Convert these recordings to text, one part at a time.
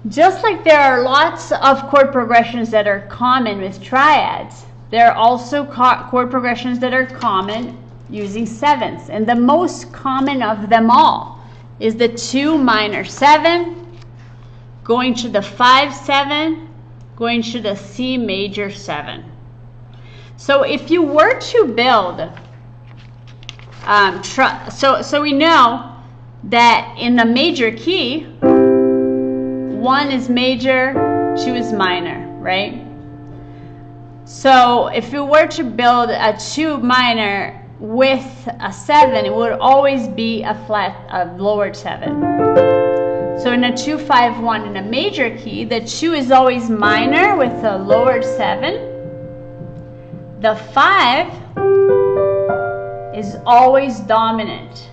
Just like there are lots of chord progressions that are common with triads, there are also chord progressions that are common using sevenths. And the most common of them all is the 2 minor 7, going to the 5 7, going to the C major 7. So if you were to build, so we know that in a major key, 1 is major, 2 is minor, right? So if you were to build a 2 minor with a 7, it would always be a lowered 7. So in a 2 5 1 in a major key, the 2 is always minor with a lowered 7. The 5 is always dominant.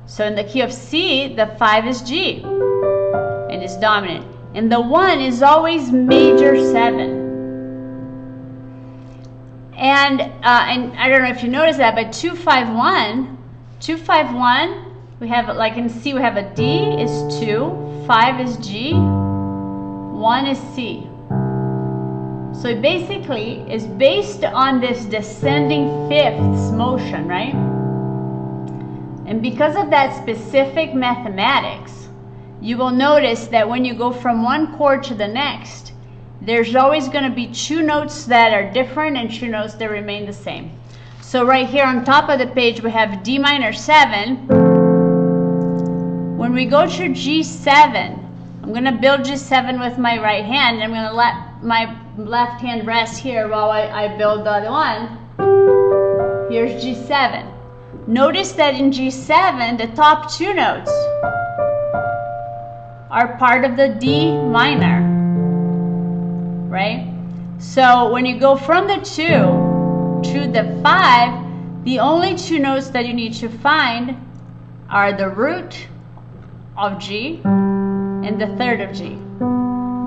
So in the key of C, the 5 is G and is dominant. And the 1 is always major 7. And I don't know if you noticed that, but 2 5 1, we have, like in C, we have a D is 2, 5 is G, 1 is C. So it basically is based on this descending fifths motion, right? And because of that specific mathematics, you will notice that when you go from one chord to the next, there's always going to be 2 notes that are different and 2 notes that remain the same. So right here on top of the page, we have D minor 7. When we go to G7, I'm going to build G7 with my right hand. I'm going to let my left hand rest here while I build the other one. Here's G7. Notice that in G7, the top 2 notes are part of the D minor, right? So when you go from the 2 to the 5, the only 2 notes that you need to find are the root of G and the third of G,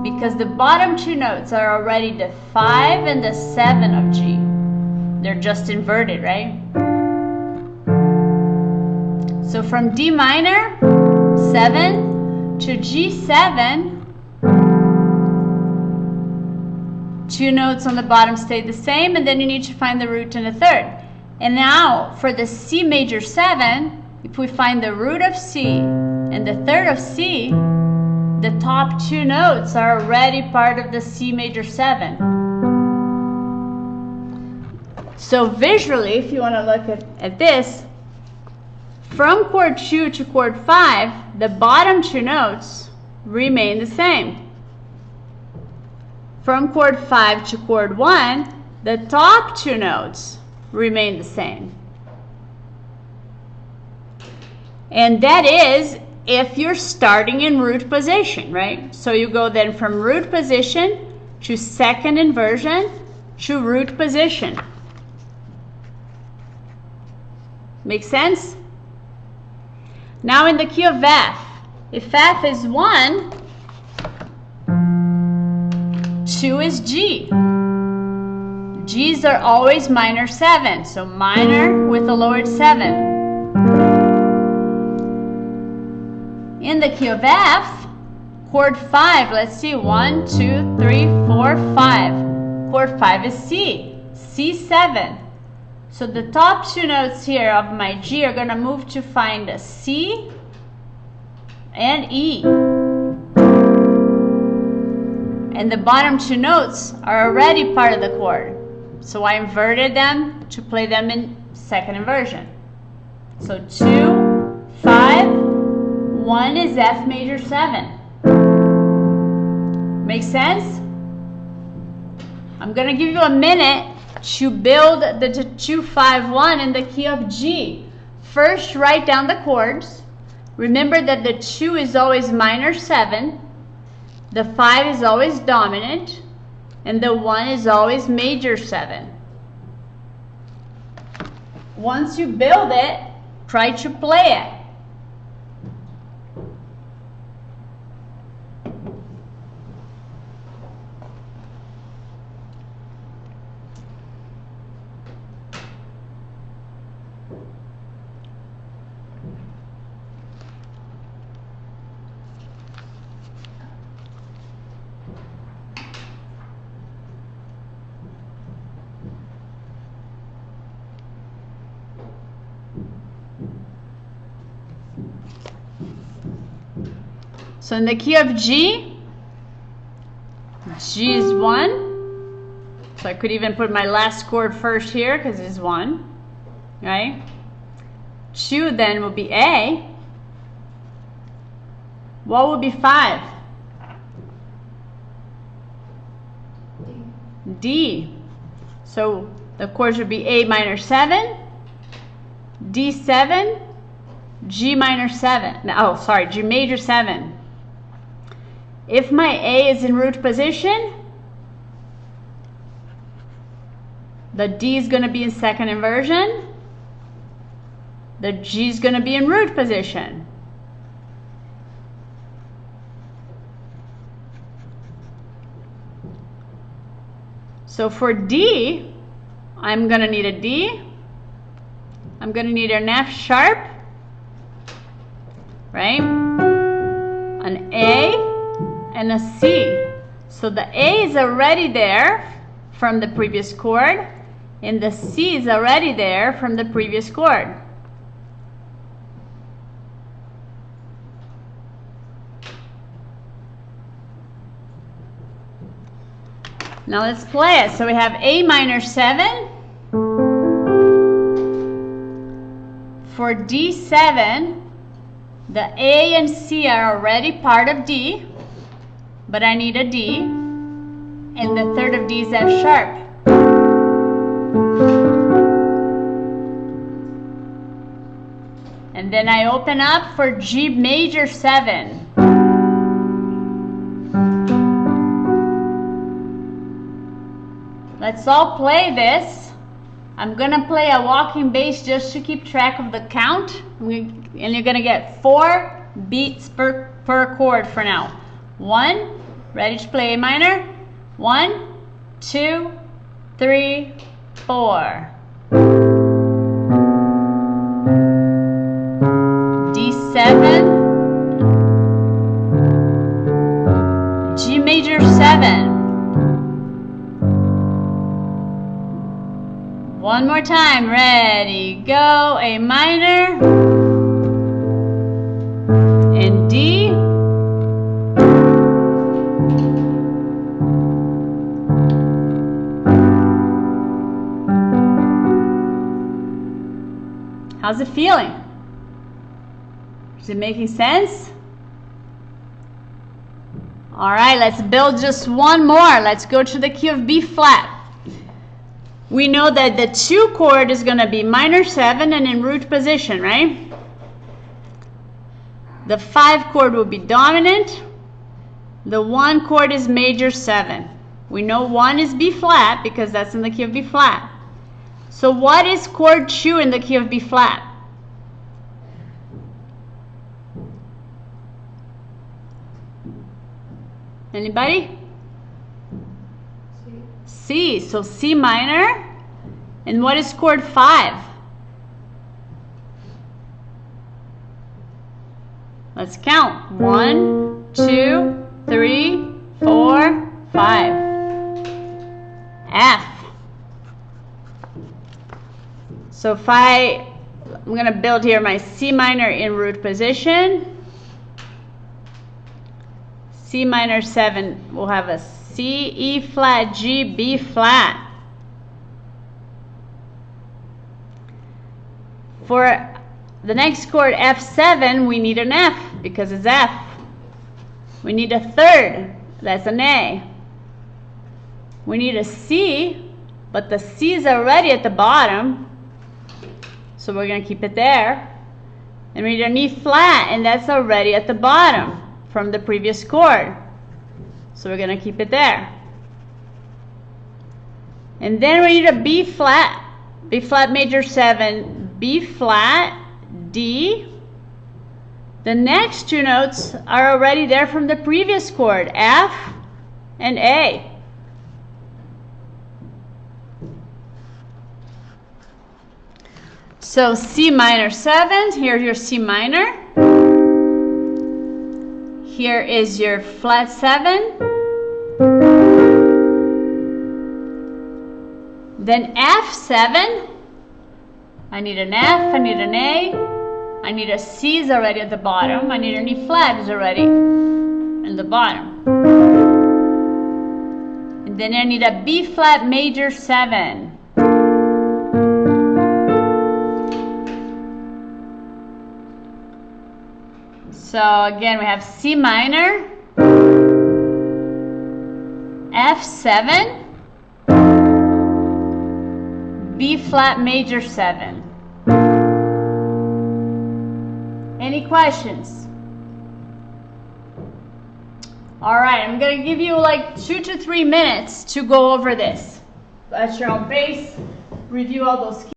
because the bottom 2 notes are already the 5 and the 7 of G. They're just inverted, right? So from D minor 7 to G7, 2 notes on the bottom stay the same, and then you need to find the root and the third. And now for the C major 7, if we find the root of C and the third of C, the top 2 notes are already part of the C major 7. So visually, if you want to look at this, from chord 2 to chord 5, the bottom 2 notes remain the same. From chord 5 to chord 1, the top 2 notes remain the same. And that is if you're starting in root position, right? So you go then from root position to second inversion to root position. Make sense? Now in the key of F, if F is 1, 2 is G. G's are always minor 7, so minor with a lowered 7. In the key of F, chord 5, let's see, 1, 2, 3, 4, 5. Chord 5 is C, C7. So the top 2 notes here of my G are going to move to find a C and E. And the bottom 2 notes are already part of the chord. So I inverted them to play them in second inversion. So 2, 5, 1 is F major 7. Make sense? I'm going to give you a minute to build the 2, 5, 1 in the key of G. First, write down the chords. Remember that the 2 is always minor 7, the 5 is always dominant, and the 1 is always major 7. Once you build it, try to play it. So in the key of G, G is 1. So I could even put my last chord first here because it's 1, right? 2 then will be A. What would be 5? D. So the chords would be A minor 7, D 7, G minor 7. Oh, sorry, G major 7. If my A is in root position, the D is going to be in second inversion. The G is going to be in root position. So for D, I'm going to need a D. I'm going to need an F sharp, right? An A and a C. So the A is already there from the previous chord, and the C is already there from the previous chord. Now let's play it. So we have A minor 7. For D7, the A and C are already part of D, but I need a D, and the third of D is F sharp. And then I open up for G major 7. Let's all play this. I'm gonna play a walking bass just to keep track of the count. And you're gonna get 4 beats per chord for now. 1, ready to play A minor. 1, 2, 3, 4. D7, G major 7. One more time, ready, go, A minor, and D, how's it feeling? Is it making sense? All right, let's build just one more. Let's go to the key of B flat. We know that the 2 chord is going to be minor 7 and in root position, right? The 5 chord will be dominant. The 1 chord is major 7. We know 1 is B flat because that's in the key of B flat. So what is chord 2 in the key of B flat? Anybody? C. So C minor. And what is chord 5? Let's count. 1, 2, 3, 4, 5. F. So if I'm going to build here my C minor in root position. C minor 7 will have a C, E flat, G, B flat. For the next chord F7, we need an F because it's F. We need a third, that's an A. We need a C, but the C is already at the bottom, so we're going to keep it there. And we need an E flat, and that's already at the bottom from the previous chord. So we're going to keep it there. And then we need a B flat major 7, B flat, D. The next 2 notes are already there from the previous chord, F and A. So C minor 7, here's your C minor. Here is your flat 7. Then F7. I need an F, I need an A, I need a C's already at the bottom. I need an E flat is already in the bottom. And then I need a B flat major 7. So again, we have C minor, F7, B flat major 7. Any questions? All right, I'm gonna give you like 2 to 3 minutes to go over this at your own pace, review all those keys.